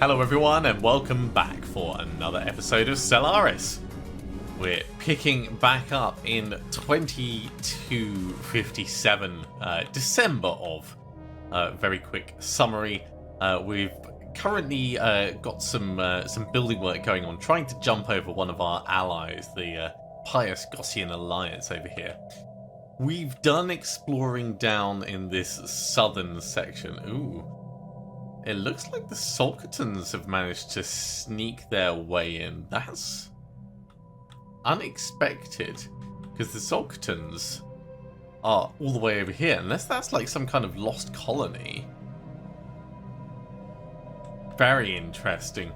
Hello everyone and welcome back for another episode of Stellaris. We're picking back up in 2257, December of. Very quick summary. We've currently got some building work going on, trying to jump over one of our allies, the Pious Gossian Alliance over here. We've done exploring down in this southern section. Ooh. It looks like the Solkatans have managed to sneak their way in. That's unexpected, because the Solkatans are all the way over here, unless that's like some kind of lost colony. Very interesting.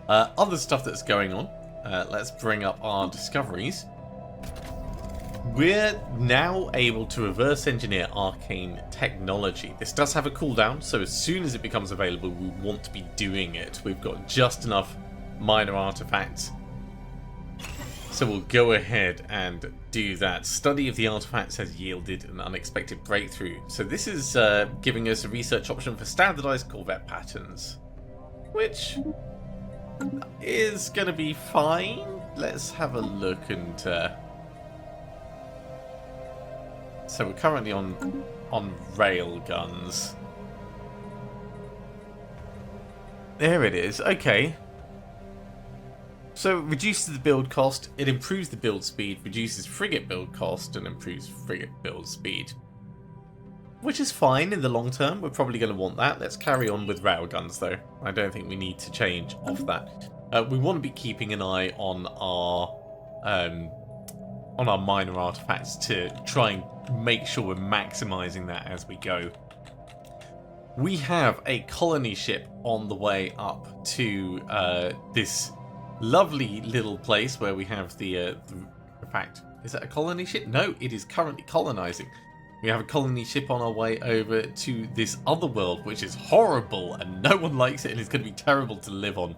Other stuff that's going on. Let's bring up our discoveries. We're now able to reverse engineer arcane technology. This does have a cooldown, so as soon as it becomes available, we want to be doing it. We've got just enough minor artifacts, so we'll go ahead and do that. Study of the artifacts has yielded an unexpected breakthrough. So this is giving us a research option for standardized corvette patterns, which is going to be fine. Let's have a look and... So we're currently on rail guns. There it is. Okay. So it reduces the build cost, it improves the build speed, reduces frigate build cost, and improves frigate build speed. Which is fine in the long term. We're probably going to want that. Let's carry on with rail guns though. I don't think we need to change off that. We want to be keeping an eye on our minor artifacts to try and make sure we're maximizing that as we go. We have a colony ship on the way up to this lovely little place where we have the in fact, is that a colony ship? No, it is currently colonizing. We have a colony ship on our way over to this other world, which is horrible and no one likes it and it's going to be terrible to live on.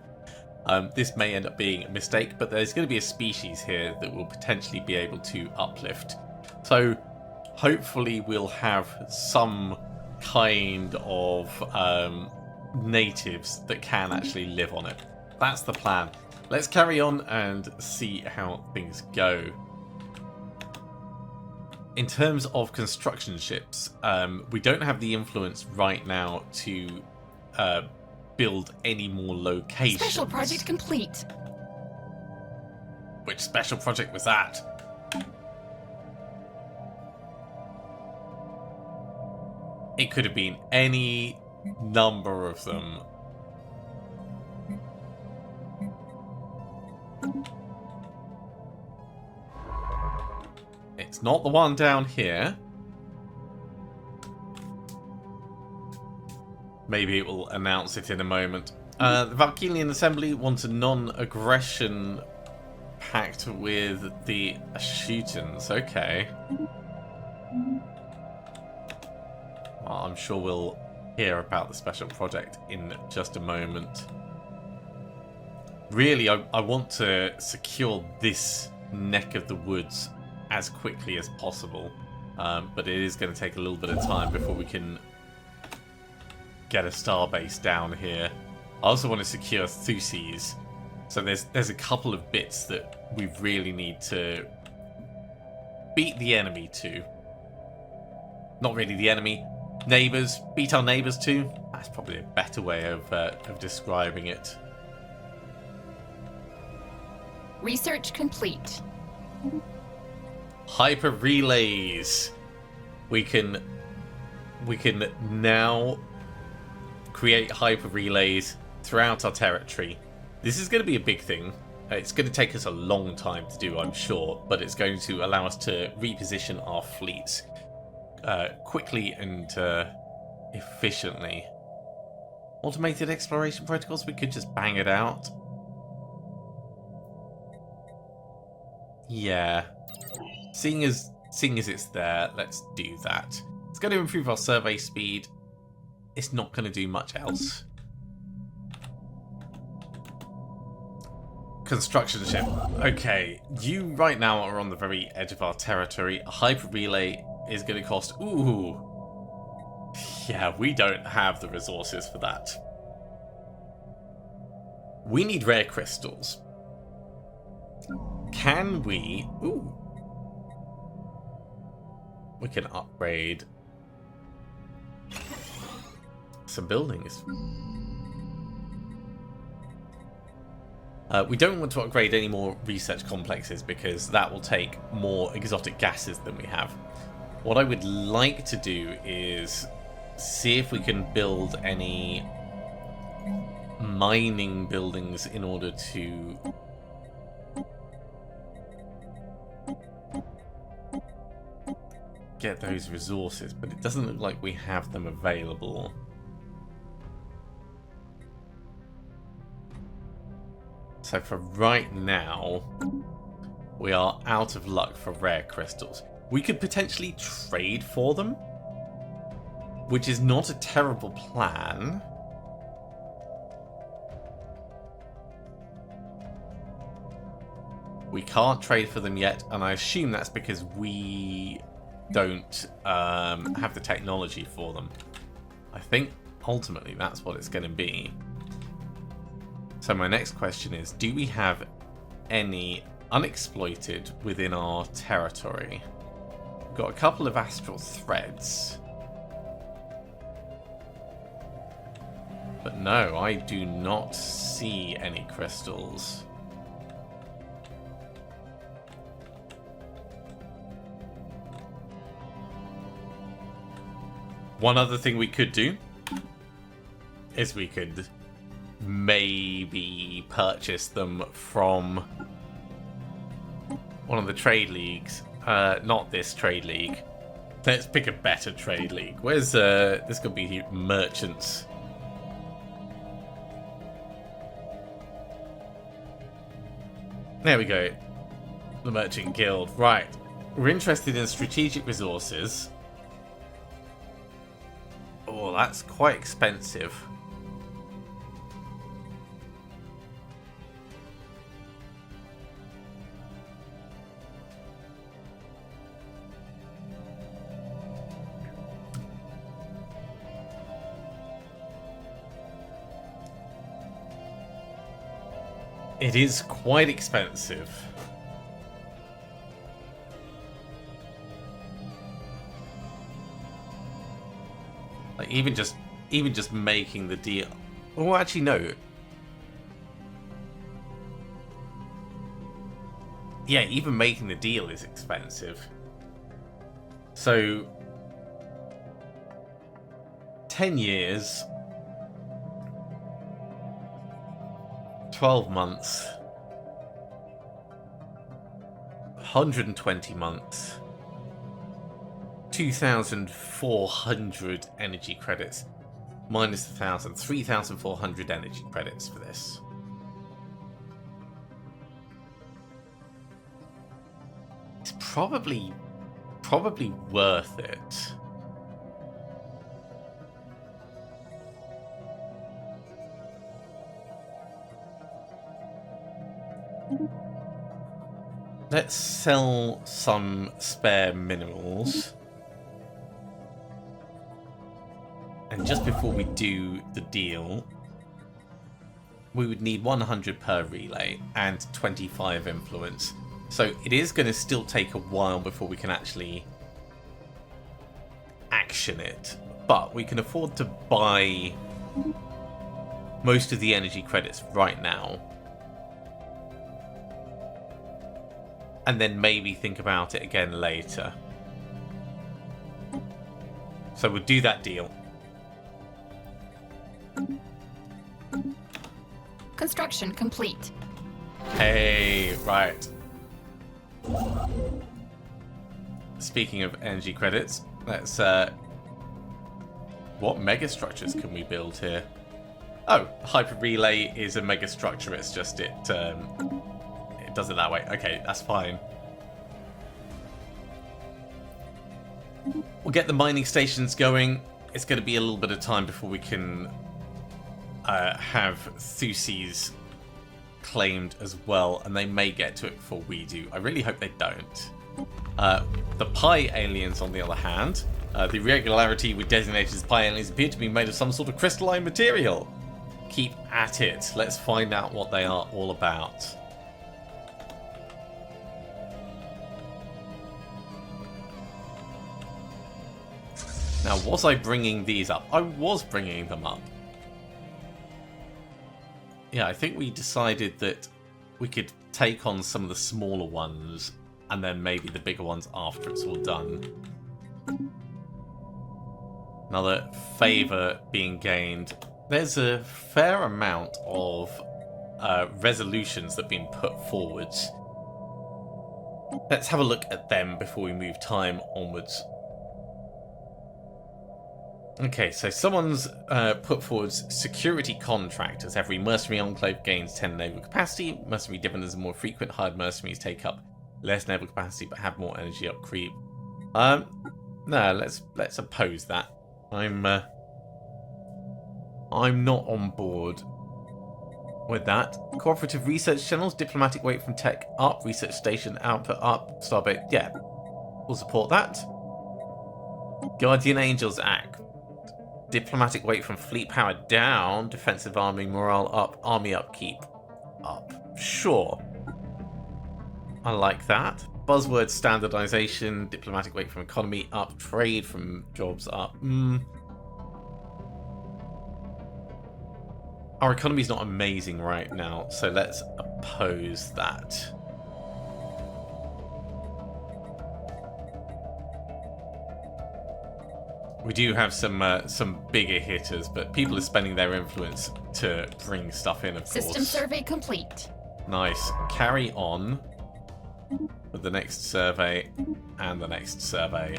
This may end up being a mistake, but there's going to be a species here that will potentially be able to uplift. So hopefully we'll have some kind of natives that can actually live on it. That's the plan. Let's carry on and see how things go. In terms of construction ships, we don't have the influence right now to build any more locations. Special project complete. Which special project was that? It could have been any number of them. It's not the one down here. Maybe it will announce it in a moment. The Valkylian Assembly wants a non-aggression pact with the Ashutans. Okay. Well, I'm sure we'll hear about the special project in just a moment. Really, I want to secure this neck of the woods as quickly as possible. But it is going to take a little bit of time before we can get a starbase down here. I also want to secure Thuses. So there's a couple of bits that we really need to beat the enemy to. Not really the enemy. Neighbours. Beat our neighbours to. That's probably a better way of describing it. Research complete. Hyper relays. We can now create hyper relays throughout our territory. This is going to be a big thing. It's going to take us a long time to do, I'm sure, but it's going to allow us to reposition our fleets quickly and efficiently. Automated exploration protocols, we could just bang it out. Yeah. Seeing as it's there, let's do that. It's going to improve our survey speed. It's not going to do much else. Construction ship. Okay, you right now are on the very edge of our territory. A hyper relay is going to cost... Ooh. Yeah, we don't have the resources for that. We need rare crystals. Can we... Ooh. We can upgrade some buildings. We don't want to upgrade any more research complexes because that will take more exotic gases than we have. What I would like to do is see if we can build any mining buildings in order to get those resources, but it doesn't look like we have them available. So for right now, we are out of luck for rare crystals. We could potentially trade for them, which is not a terrible plan. We can't trade for them yet, and I assume that's because we don't have the technology for them. I think ultimately that's what it's going to be. So my next question is, do we have any unexploited within our territory? We've got a couple of astral threads. But no, I do not see any crystals. One other thing we could do is we could maybe purchase them from one of the trade leagues. Not this trade league. Let's pick a better trade league. Where's this could be merchants. There we go. The Merchant Guild. Right. We're interested in strategic resources. Oh, that's quite expensive. It is quite expensive. Like even just making the deal. Oh, actually no. Yeah, even making the deal is expensive. So 10 years, 12 months, 120 months, 2,400 energy credits, minus 1,000, 3,400 energy credits for this. It's probably worth it. Let's sell some spare minerals. And just before we do the deal, we would need 100 per relay and 25 influence. So it is going to still take a while before we can actually action it. But we can afford to buy most of the energy credits right now. And then maybe think about it again later. So we'll do that deal. Construction complete. Hey, right. Speaking of energy credits, let's what megastructures can we build here? Oh, hyper relay is a megastructure. It's just it does it that way. Okay, that's fine. We'll get the mining stations going. It's going to be a little bit of time before we can have Thuses claimed as well, and they may get to it before we do. I really hope they don't. The Pi aliens, on the other hand, the irregularity we designated as Pi aliens appear to be made of some sort of crystalline material. keep at it. Let's find out what they are all about. Now, was I bringing these up? I was bringing them up. Yeah, I think we decided that we could take on some of the smaller ones and then maybe the bigger ones after it's all done. Another favour being gained. There's a fair amount of resolutions that have been put forwards. Let's have a look at them before we move time onwards. Okay, so someone's put forward security contractors. Every mercenary enclave gains 10 naval capacity. Mercenary dividends are more frequent. Hired mercenaries take up less naval capacity but have more energy up creep. No, let's oppose that. I'm not on board with that. Cooperative research channels, diplomatic weight from tech up, research station output up, starbase. Yeah, we'll support that. Guardian Angels Act. Diplomatic weight from fleet power down, defensive arming morale up, army upkeep up. Sure. I like that. Buzzword standardization, diplomatic weight from economy up, trade from jobs up. Our economy's not amazing right now, so let's oppose that. We do have some bigger hitters, but people are spending their influence to bring stuff in, of course. System survey complete. Nice. Carry on with the next survey and the next survey.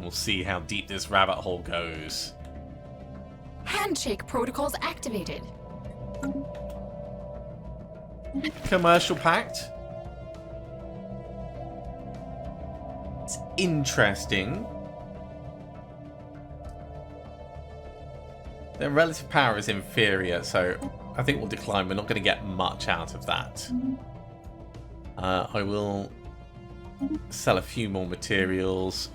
We'll see how deep this rabbit hole goes. Handshake protocols activated. Commercial pact. It's interesting. Their relative power is inferior, so I think we'll decline. We're not going to get much out of that. I will sell a few more materials.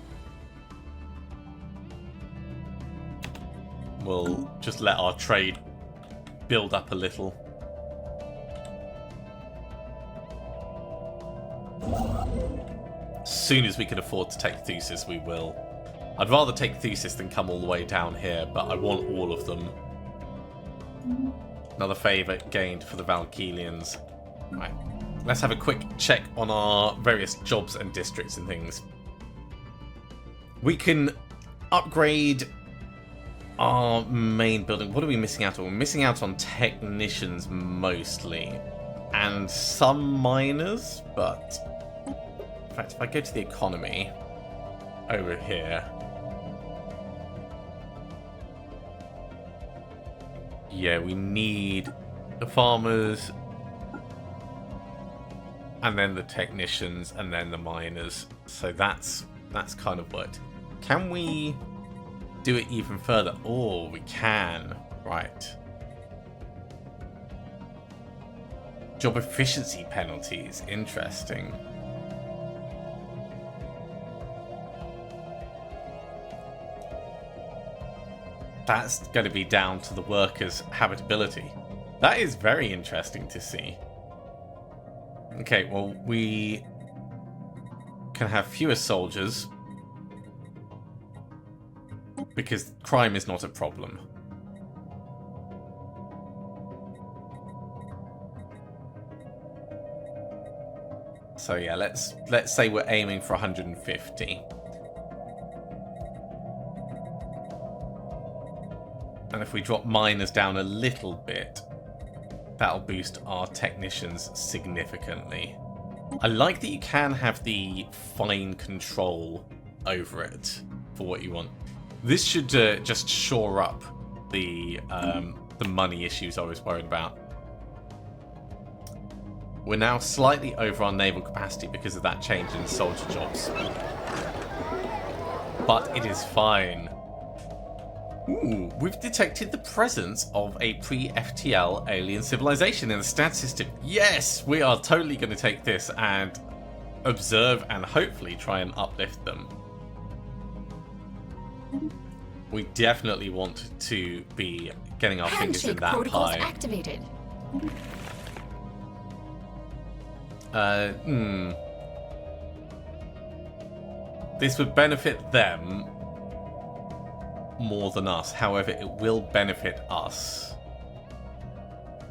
We'll just let our trade build up a little. As soon as we can afford to take Thesis, we will. I'd rather take Thesis than come all the way down here, but I want all of them. Another favour gained for the Valkylians. Right. Let's have a quick check on our various jobs and districts and things. We can upgrade our main building. What are we missing out on? We're missing out on technicians mostly. And some miners, but... in fact, if I go to the economy over here... yeah, we need the farmers, and then the technicians, and then the miners. So that's kind of worked. Can we do it even further? Oh, we can. Right. Job efficiency penalties. Interesting. That's going to be down to the workers' habitability. That is very interesting to see. Okay, well, we can have fewer soldiers because crime is not a problem. So yeah, let's say we're aiming for 150. And if we drop miners down a little bit, that'll boost our technicians significantly. I like that you can have the fine control over it for what you want. This should just shore up the money issues I was worried about. We're now slightly over our naval capacity because of that change in soldier jobs. But it is fine. Ooh, we've detected the presence of a pre-FTL alien civilization in the stat system. Yes, we are totally going to take this and observe and hopefully try and uplift them. We definitely want to be getting our fingers in Handshake that protocols pie. activated. This would benefit them more than us. However, it will benefit us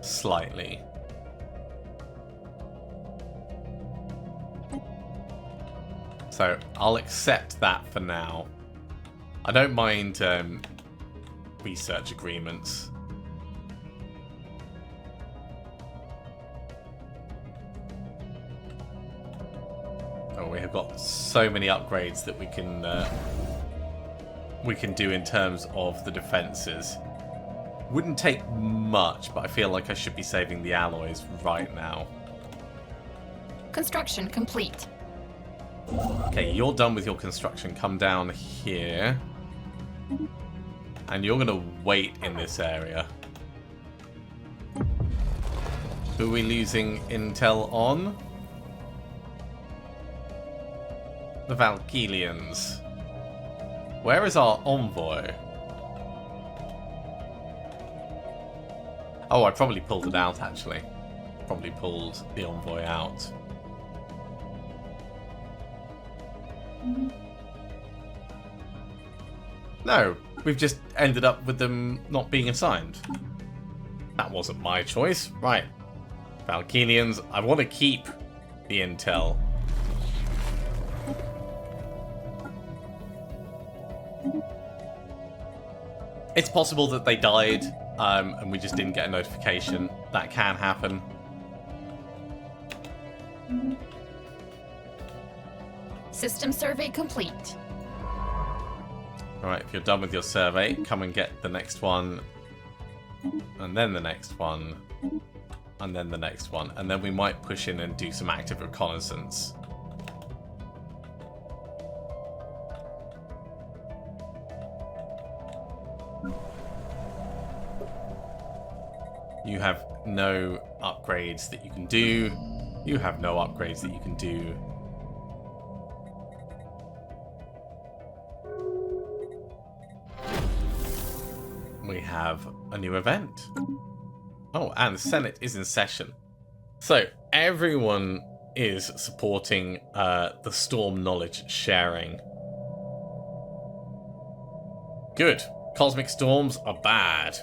slightly. So I'll accept that for now. I don't mind research agreements. Oh, we have got so many upgrades that we can do in terms of the defenses. Wouldn't take much, but I feel like I should be saving the alloys right now. Construction complete. Okay, you're done with your construction. Come down here. And you're going to wait in this area. Who are we losing intel on? The Valkylians. Where is our envoy? Oh, I probably pulled it out, actually. Probably pulled the envoy out. No, we've just ended up with them not being assigned. That wasn't my choice. Right. Valkylians, I want to keep the intel. It's possible that they died, and we just didn't get a notification. That can happen. System survey complete. Alright, if you're done with your survey, come and get the next one. And then the next one. And then the next one. And then we might push in and do some active reconnaissance. You have no upgrades that you can do. You have no upgrades that you can do. We have a new event. Oh, and the Senate is in session. So, everyone is supporting the Storm knowledge sharing. Good. Cosmic storms are bad.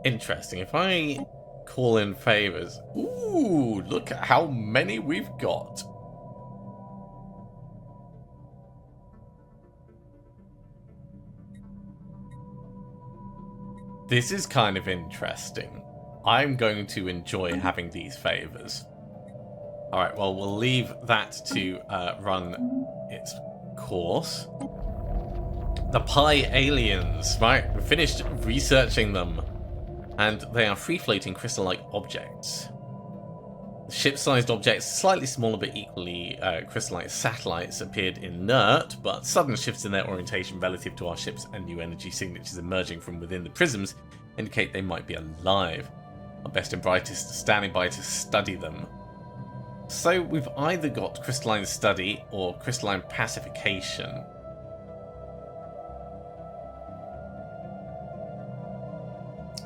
Interesting. If I call in favors... Ooh, look at how many we've got. This is kind of interesting. I'm going to enjoy having these favors. Alright, well, we'll leave that to run its course. The Pi aliens, right? We finished researching them. And they are free-floating crystal-like objects. Ship-sized objects, slightly smaller but equally crystalline satellites, appeared inert, but sudden shifts in their orientation relative to our ships and new energy signatures emerging from within the prisms indicate they might be alive. Our best and brightest are standing by to study them. So we've either got crystalline study or crystalline pacification.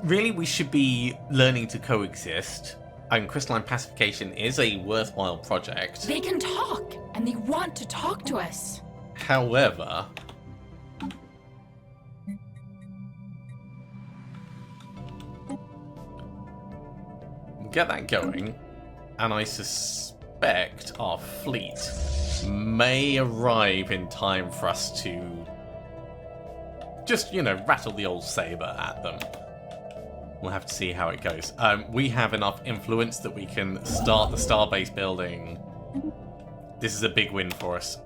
Really, we should be learning to coexist. And crystalline pacification is a worthwhile project. They can talk, and they want to talk to us. However, get that going, and I suspect our fleet may arrive in time for us to just, you know, rattle the old saber at them. We'll have to see how it goes. We have enough influence that we can start the starbase building. This is a big win for us.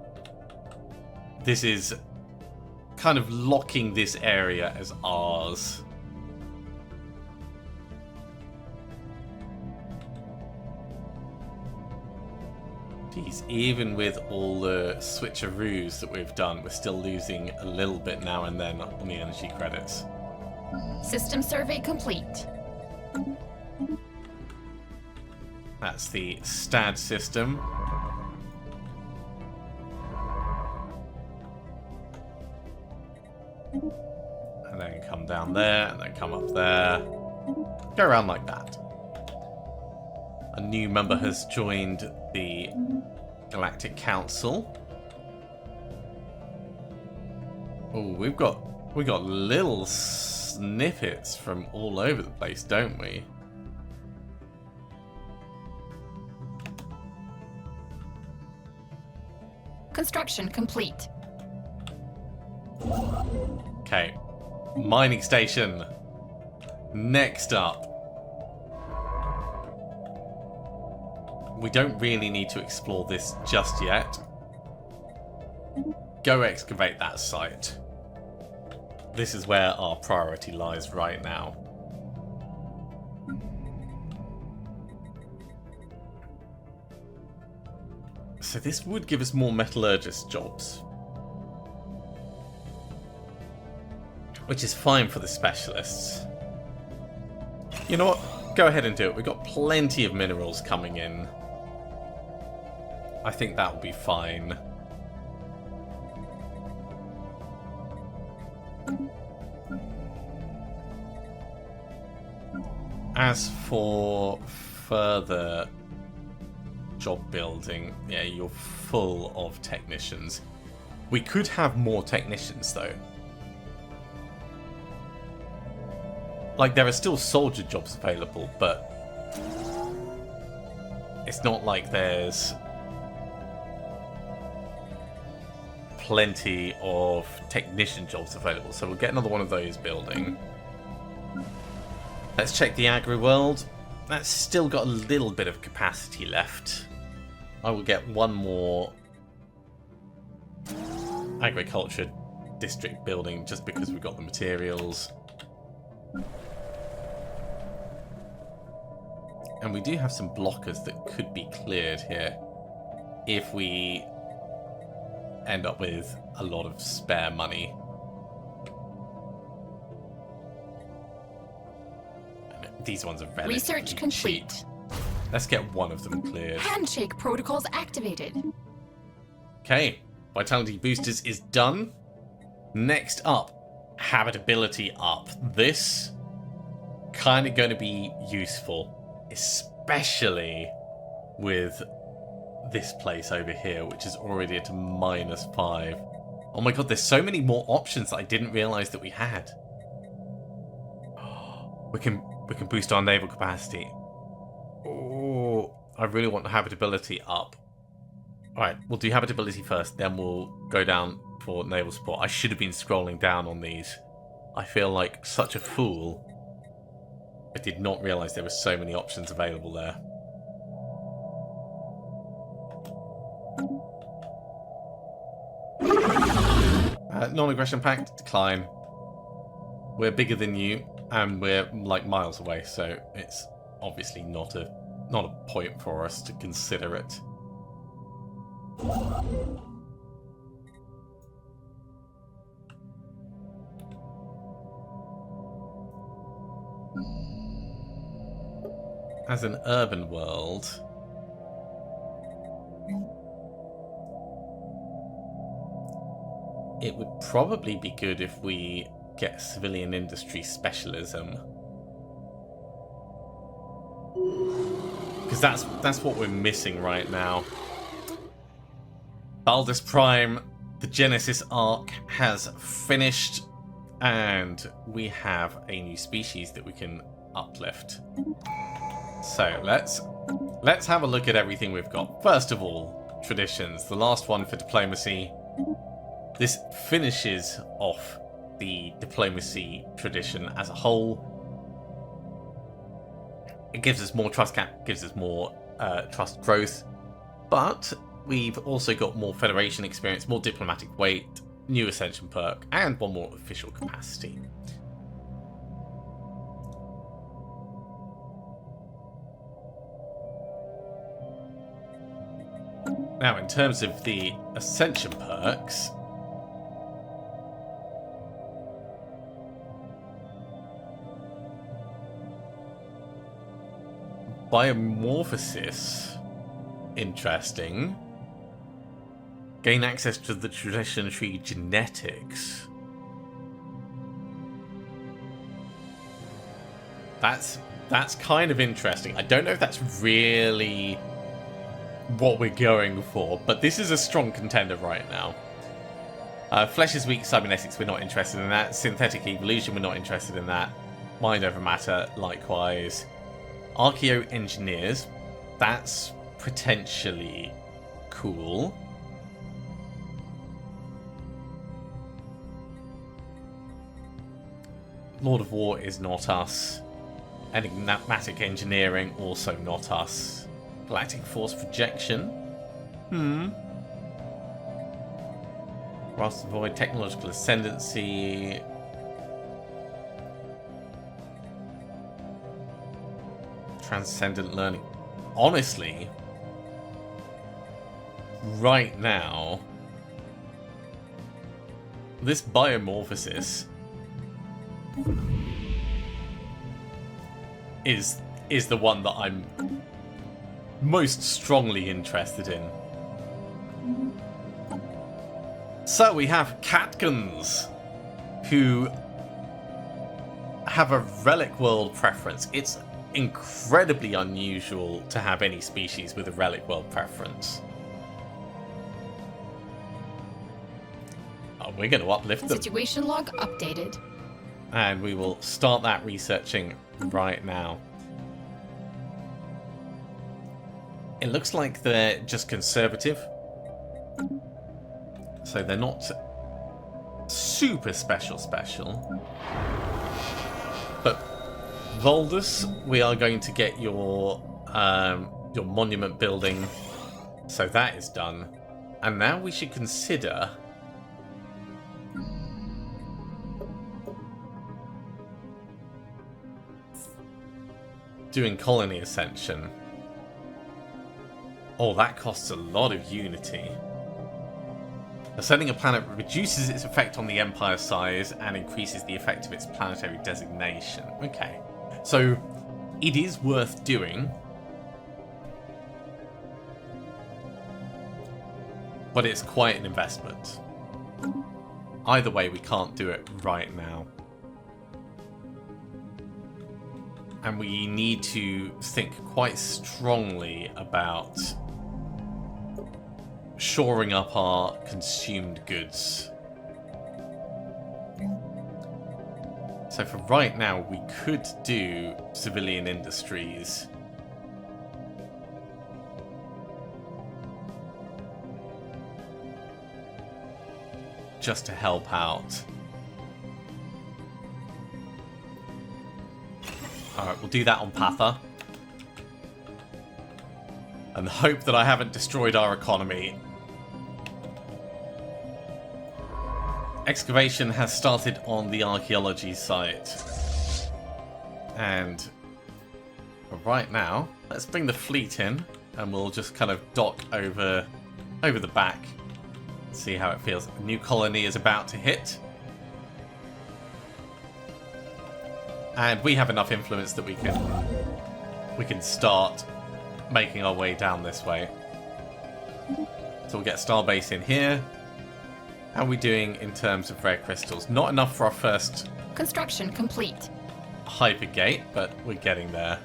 This is kind of locking this area as ours. Jeez, even with all the switcheroos that we've done, we're still losing a little bit now and then on the energy credits. System survey complete. That's the STAD system. And then come down there, and then come up there. Go around like that. A new member has joined the Galactic Council. Oh, we've got little snippets from all over the place, don't we? Construction complete. Okay. Mining station. Next up. We don't really need to explore this just yet. Go excavate that site. This is where our priority lies right now. So this would give us more metallurgist jobs. Which is fine for the specialists. You know what? Go ahead and do it. We've got plenty of minerals coming in. I think that will be fine. As for further job building, yeah, you're full of technicians. We could have more technicians, though. Like, there are still soldier jobs available, but it's not like there's plenty of technician jobs available. So we'll get another one of those building. Let's check the agri world. That's still got a little bit of capacity left. I will get one more agriculture district building just because we've got the materials. And we do have some blockers that could be cleared here if we end up with a lot of spare money. These ones are relatively Research complete. cheap. Let's get one of them cleared. Handshake protocols activated. Okay, vitality boosters is done. Next up, habitability up. This kind of going to be useful, especially with this place over here, which is already at a -5. Oh my god, there's so many more options that I didn't realize that we had. We can boost our naval capacity. Oh, I really want the habitability up. Alright, we'll do habitability first, then we'll go down for naval support. I should have been scrolling down on these. I feel like such a fool. I did not realise there were so many options available there. Non-aggression pact, decline. We're bigger than you, and we're like miles away, so it's obviously not a point for us to consider it. As an urban world, it would probably be good if we get civilian industry specialism. Because that's what we're missing right now. Baldus Prime, the Genesis arc has finished, and we have a new species that we can uplift. So let's have a look at everything we've got. First of all, traditions. The last one for diplomacy. This finishes off the diplomacy tradition as a whole. It gives us more trust cap, gives us more trust growth, but we've also got more Federation experience, more diplomatic weight, new Ascension perk, and one more official capacity. Now, in terms of the Ascension perks, Biomorphosis, interesting. Gain access to the tradition tree genetics. That's kind of interesting. I don't know if that's really what we're going for, but this is a strong contender right now. Flesh is weak, cybernetics, we're not interested in that. Synthetic evolution, we're not interested in that. Mind over matter, likewise. Archaeo-engineers, that's potentially cool. Lord of War is not us. Enigmatic engineering, also not us. Galactic force projection. Whilst avoid technological ascendancy. Transcendent learning. Honestly, right now, this biomorphosis is the one that I'm most strongly interested in. So we have Catkins, who have a relic world preference. It's incredibly unusual to have any species with a relic world preference. Oh, we're going to uplift them. Situation log updated. And we will start that researching right now. It looks like they're just conservative. So they're not super special. But Voldus, we are going to get your monument building. So that is done. And now we should consider doing colony ascension. Oh, that costs a lot of unity. Ascending a planet reduces its effect on the Empire size and increases the effect of its planetary designation. Okay. So, it is worth doing. But it's quite an investment. Either way, we can't do it right now. And we need to think quite strongly about shoring up our consumed goods. So for right now, we could do civilian industries. Just to help out. Alright, we'll do that on Patha. And hope that I haven't destroyed our economy. Excavation has started on the archaeology site. And for right now, let's bring the fleet in. And we'll just kind of dock over the back. See how it feels. A new colony is about to hit. And we have enough influence that we can start making our way down this way. So we'll get Starbase in here. How are we doing in terms of rare crystals? Not enough for our first Construction complete. hypergate, but we're getting there.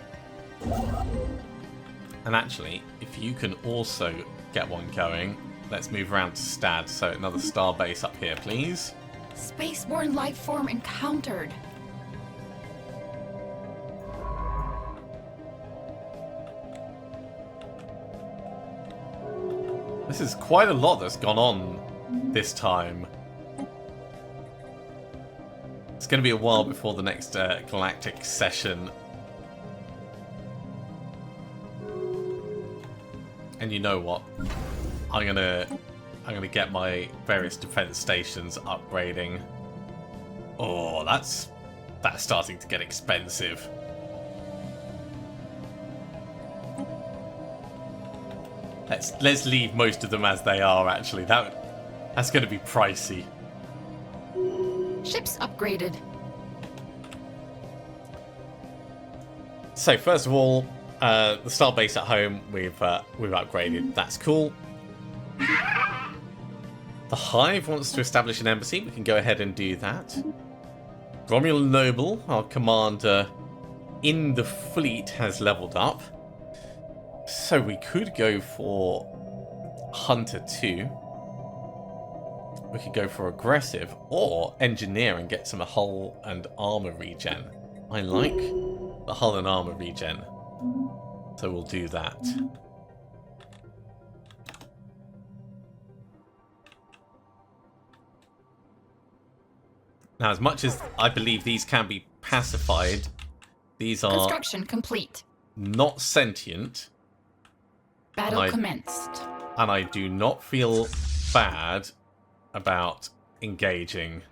And actually, if you can also get one going, let's move around to Stad. So another Starbase up here, please. Spaceborne life form encountered. This is quite a lot that's gone on this time. It's going to be a while before the next galactic session. And you know what? I'm gonna get my various defense stations upgrading. Oh, that's starting to get expensive. Let's leave most of them as they are. Actually, that's going to be pricey. Ships upgraded. So first of all, the Starbase at home we've upgraded. That's cool. The Hive wants to establish an embassy. We can go ahead and do that. Romulan Noble, our commander in the fleet has leveled up. So we could go for Hunter 2. We could go for Aggressive or Engineer and get some hull and armor regen. I like the hull and armor regen. So we'll do that. Now, as much as I believe these can be pacified, these are Construction complete. not sentient. Battle commenced. And I do not feel bad about engaging.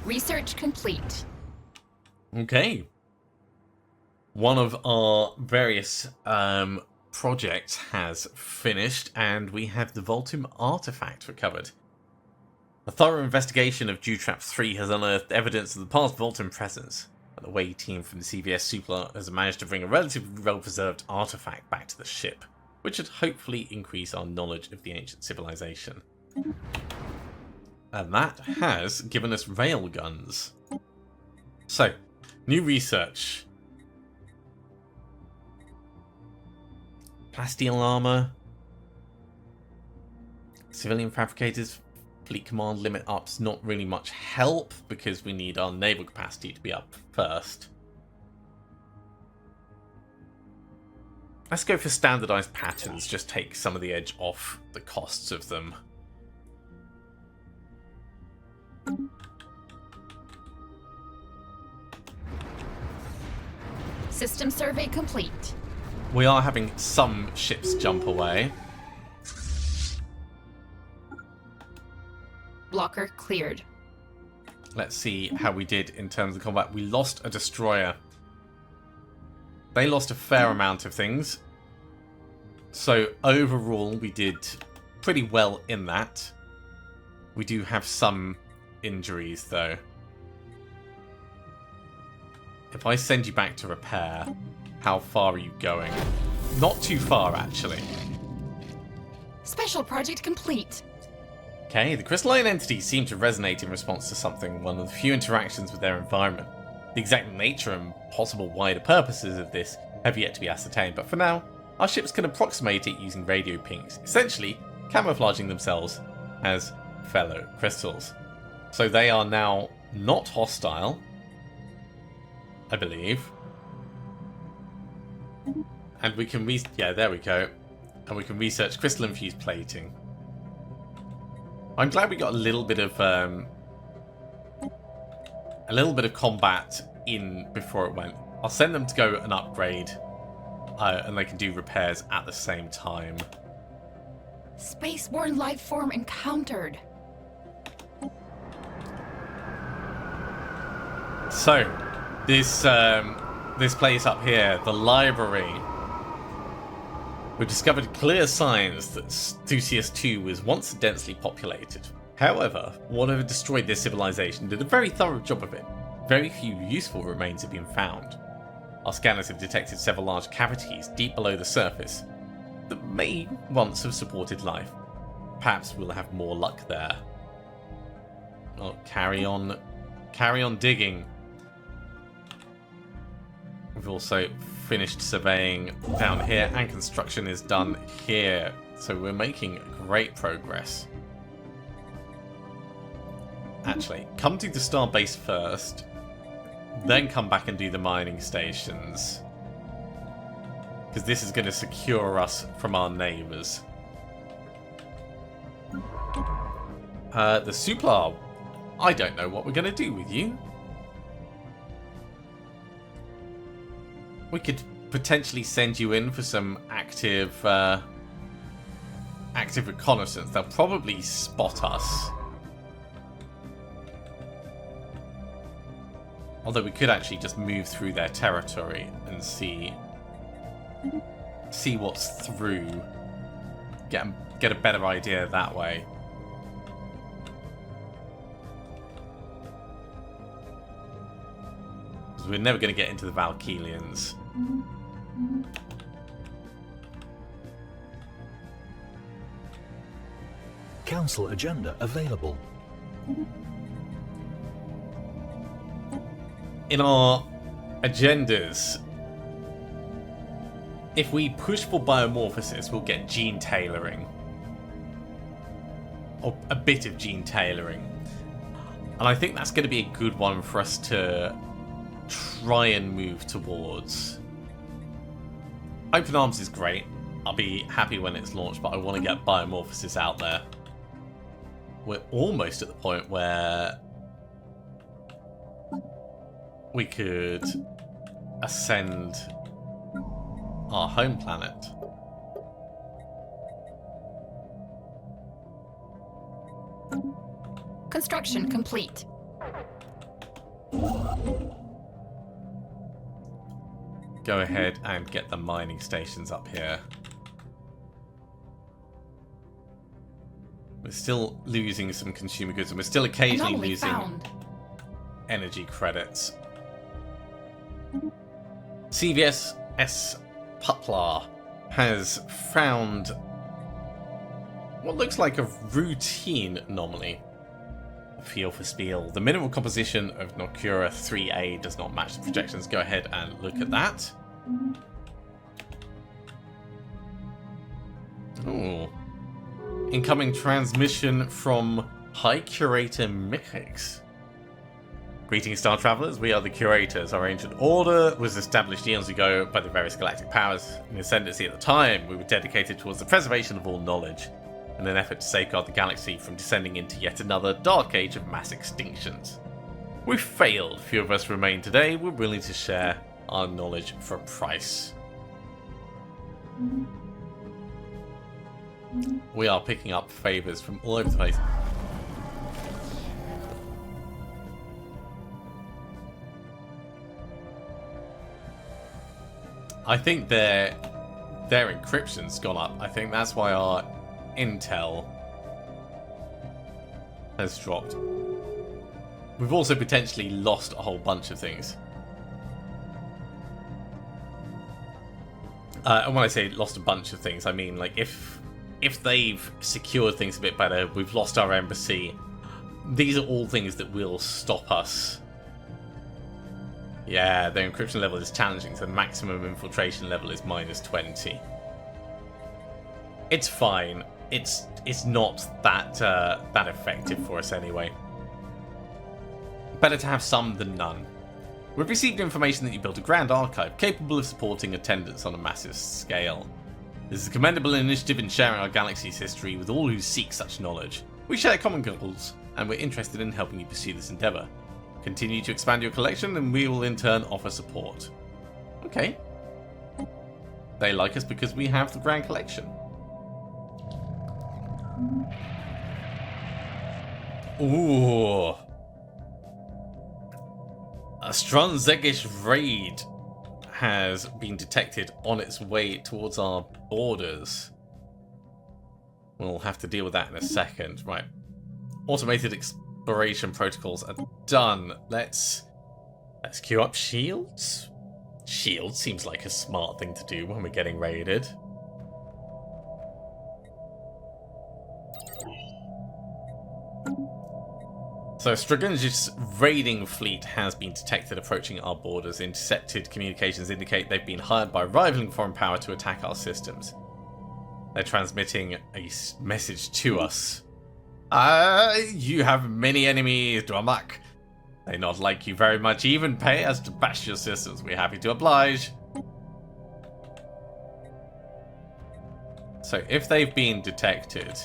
Research complete. Okay. One of our various projects has finished, and we have the Voltum artifact recovered. A thorough investigation of Dewtrap 3 has unearthed evidence of the past Voltum presence, and the away team from the CVS Super has managed to bring a relatively well-preserved artifact back to the ship, which should hopefully increase our knowledge of the ancient civilization. And that has given us railguns. So, new research. Plasteel armor. Civilian fabricators. Fleet command limit up's not really much help because we need our naval capacity to be up first. Let's go for standardized patterns, just take some of the edge off the costs of them. System survey complete. We are having some ships jump away. Blocker cleared. Let's see how we did in terms of combat. We lost a destroyer. They lost a fair amount of things. So overall, we did pretty well in that. We do have some injuries, though. If I send you back to repair, how far are you going? Not too far, actually. Special project complete. Okay, the crystalline entities seem to resonate in response to something, one of the few interactions with their environment. The exact nature and possible wider purposes of this have yet to be ascertained, but for now, our ships can approximate it using radio pings, essentially camouflaging themselves as fellow crystals. So they are now not hostile, I believe. And we can yeah, there we go. And we can research crystal-infused plating. I'm glad we got a little bit of combat in before it went. I'll send them to go and upgrade, and they can do repairs at the same time. Spaceborne life form encountered. So, this place up here, the library. We've discovered clear signs that Stusius II was once densely populated. However, whatever destroyed this civilization did a very thorough job of it. Very few useful remains have been found. Our scanners have detected several large cavities deep below the surface that may once have supported life. Perhaps we'll have more luck there. Well, carry on digging. We've also finished surveying down here, and construction is done here. So we're making great progress. Actually, come to the starbase first, then come back and do the mining stations. Because this is going to secure us from our neighbours. The Suplar, I don't know what we're going to do with you. We could potentially send you in for some active reconnaissance. They'll probably spot us. Although we could actually just move through their territory and see what's through. Get a better idea that way. Because we're never going to get into the Valkylians. Council agenda available. in our agendas, if we push for biomorphosis, we'll get gene tailoring. Or a bit of gene tailoring. And I think that's going to be a good one for us to try and move towards. Open Arms is great. I'll be happy when it's launched, but I want to get biomorphosis out there. We're almost at the point where we could ascend our home planet. Construction complete. Go ahead and get the mining stations up here. We're still losing some consumer goods, and we're still occasionally Anomaly losing found. energy credits. CVS S. Putlar has found what looks like a routine anomaly. Feel for Spiel. The mineral composition of Nocura 3A does not match the projections. Go ahead and look at that. Ooh. Incoming transmission from High Curator Mix. Greetings, Star Travelers. We are the Curators. Our ancient order was established eons ago by the various galactic powers. In ascendancy at the time, we were dedicated towards the preservation of all knowledge, in an effort to safeguard the galaxy from descending into yet another dark age of mass extinctions. We've failed. Few of us remain today. We're willing to share our knowledge for a price. We are picking up favors from all over the place. I think their encryption's gone up. I think that's why our intel has dropped. We've also potentially lost a whole bunch of things. And when I say lost a bunch of things, I mean like if they've secured things a bit better, we've lost our embassy. These are all things that will stop us. Yeah, their encryption level is challenging, so the maximum infiltration level is -20. It's fine. It's not that effective for us anyway. Better to have some than none. We've received information that you built a grand archive capable of supporting attendance on a massive scale. This is a commendable initiative in sharing our galaxy's history with all who seek such knowledge. We share common goals, and we're interested in helping you pursue this endeavour. Continue to expand your collection, and we will in turn offer support. Okay. They like us because we have the grand collection. Ooh. A Stranzegish raid has been detected on its way towards our borders. We'll have to deal with that in a second. Right. Automated exploration protocols are done. Let's queue up shields. Shields seems like a smart thing to do when we're getting raided. So Stragunj's raiding fleet has been detected approaching our borders. Intercepted communications indicate they've been hired by a rivaling foreign power to attack our systems. They're transmitting a message to us. You have many enemies, Dramak. They not like you very much, even pay us to bash your systems. We're happy to oblige. So if they've been detected,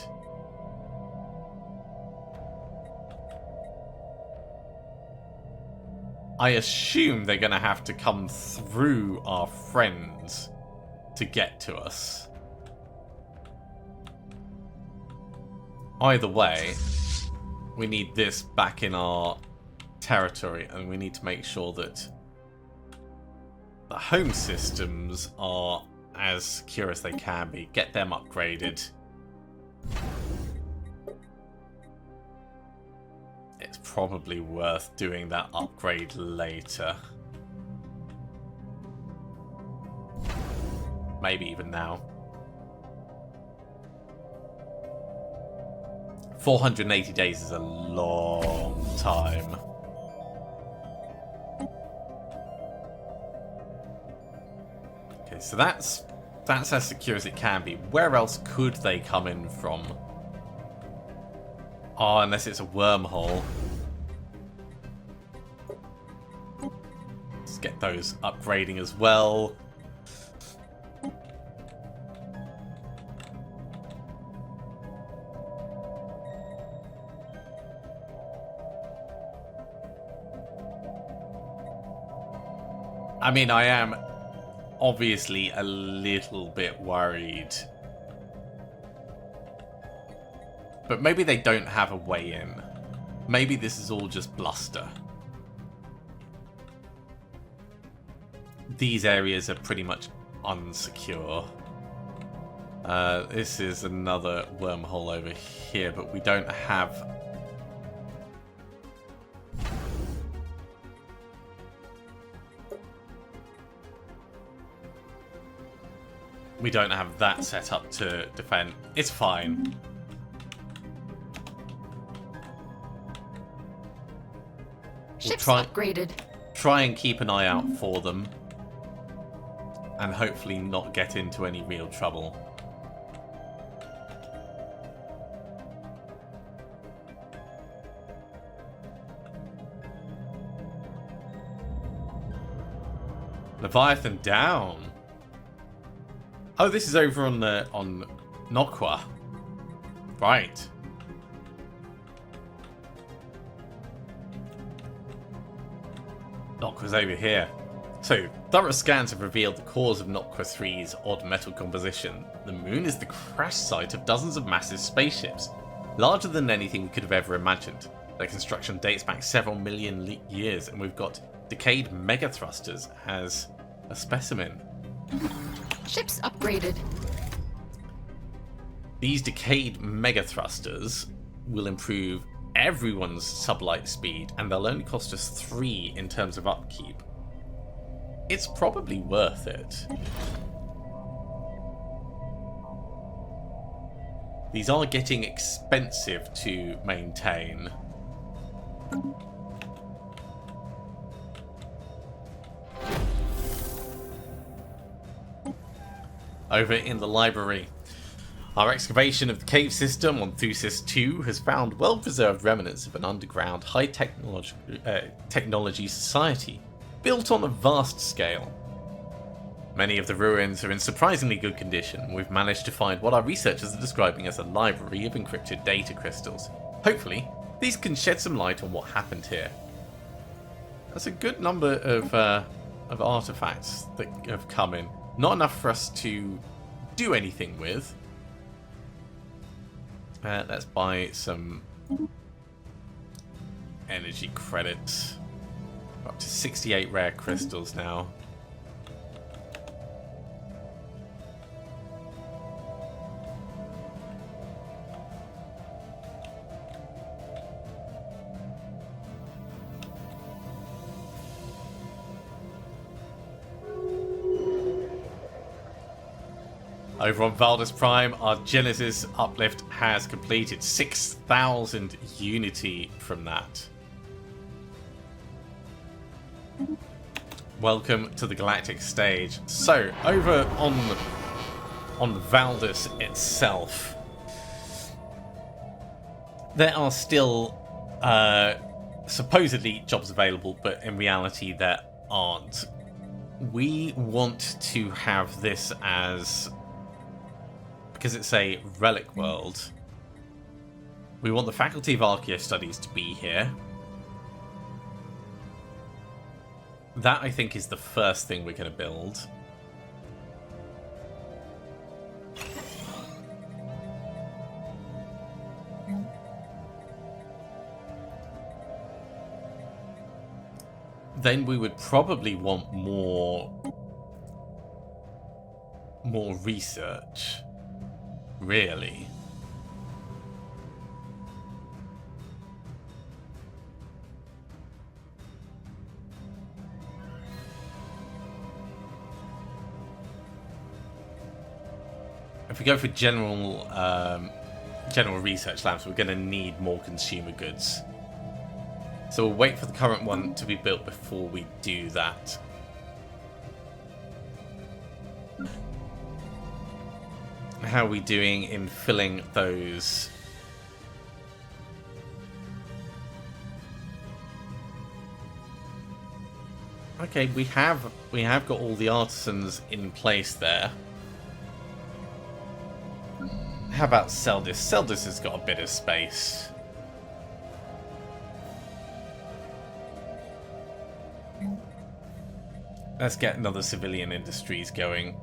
I assume they're going to have to come through our friends to get to us. Either way, we need this back in our territory, and we need to make sure that the home systems are as secure as they can be. Get them upgraded. It's probably worth doing that upgrade later. Maybe even now. 480 days is a long time. so that's as secure as it can be. Where else could they come in from? Oh, unless it's a wormhole. Let's get those upgrading as well. I mean, I am obviously a little bit worried. But maybe they don't have a way in. Maybe this is all just bluster. These areas are pretty much unsecure. This is another wormhole over here, but we don't have... We don't have that set up to defend. It's fine. Ships upgraded. Try and keep an eye out for them. And hopefully not get into any real trouble. Leviathan down. Oh, this is over on Nokwa. Right. Nokwa's over here. So, thorough scans have revealed the cause of Nokwa 3's odd metal composition. The moon is the crash site of dozens of massive spaceships, larger than anything we could have ever imagined. Their construction dates back several million years, and we've got decayed mega thrusters as a specimen. Ships upgraded. These decayed mega thrusters will improve everyone's sublight speed, and they'll only cost us 3 in terms of upkeep. It's probably worth it. These are getting expensive to maintain. Over in the library, our excavation of the cave system on Thusis 2 has found well-preserved remnants of an underground high-technology society built on a vast scale. Many of the ruins are in surprisingly good condition. We've managed to find what our researchers are describing as a library of encrypted data crystals. Hopefully, these can shed some light on what happened here. That's a good number of artifacts that have come in. Not enough for us to do anything with. Let's buy some energy credits. Up to 68 rare crystals now. Over on Valdus Prime, our Genesis uplift has completed. 6,000 unity from that. Welcome to the Galactic stage. So, over on Valdus itself, there are still supposedly jobs available, but in reality there aren't. We want to have this as... because it's a relic world, we want the Faculty of Archaeo Studies to be here. That, I think, is the first thing we're going to build. Then we would probably want more research. Really? If we go for general research labs, we're going to need more consumer goods. So we'll wait for the current one to be built before we do that. How are we doing in filling those? Okay, we have got all the artisans in place there. How about Seldis? Seldis has got a bit of space. Let's get another civilian industries going.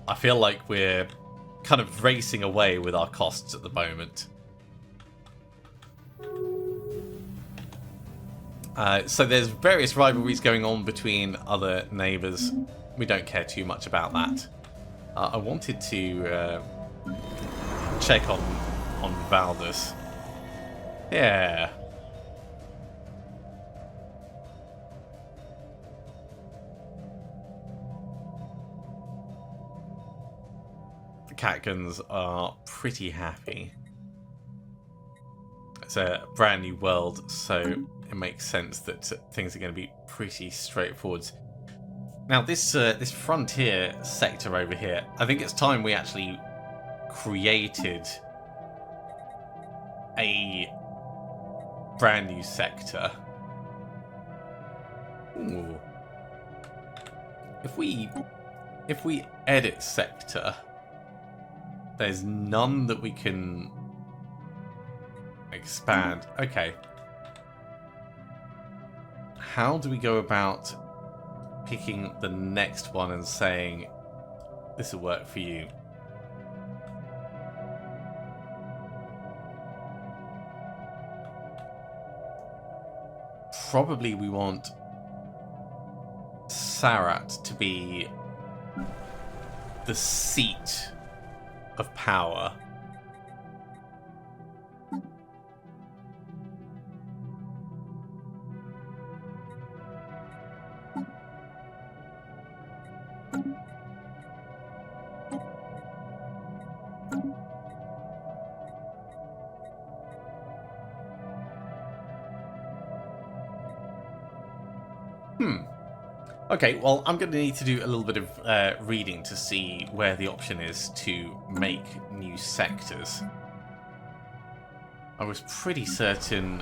I feel like we're kind of racing away with our costs at the moment. So there's various rivalries going on between other neighbours. We don't care too much about that. I wanted to check on Valdus. Yeah. The Catguns are pretty happy. It's a brand new world, so it makes sense that things are going to be pretty straightforward. Now, this frontier sector over here, I think it's time we actually created a brand new sector. Ooh. If we edit sector, there's none that we can expand. Okay. How do we go about picking the next one and saying this will work for you? Probably we want Sarat to be the seat of power. Okay, well, I'm going to need to do a little bit of reading to see where the option is to make new sectors. I was pretty certain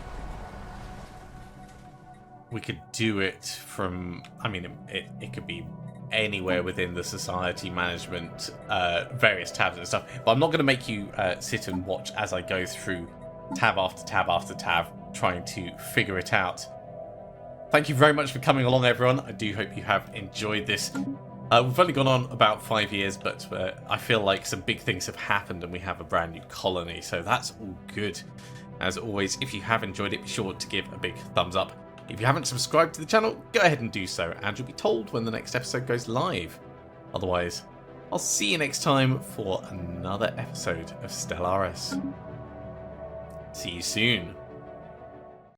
we could do it from... I mean, it could be anywhere within the society management, various tabs and stuff. But I'm not going to make you sit and watch as I go through tab after tab after tab, trying to figure it out. Thank you very much for coming along, everyone. I do hope you have enjoyed this. We've only gone on about 5 years, but I feel like some big things have happened and we have a brand new colony, so that's all good. As always, if you have enjoyed it, be sure to give a big thumbs up. If you haven't subscribed to the channel, go ahead and do so, and you'll be told when the next episode goes live. Otherwise, I'll see you next time for another episode of Stellaris. See you soon.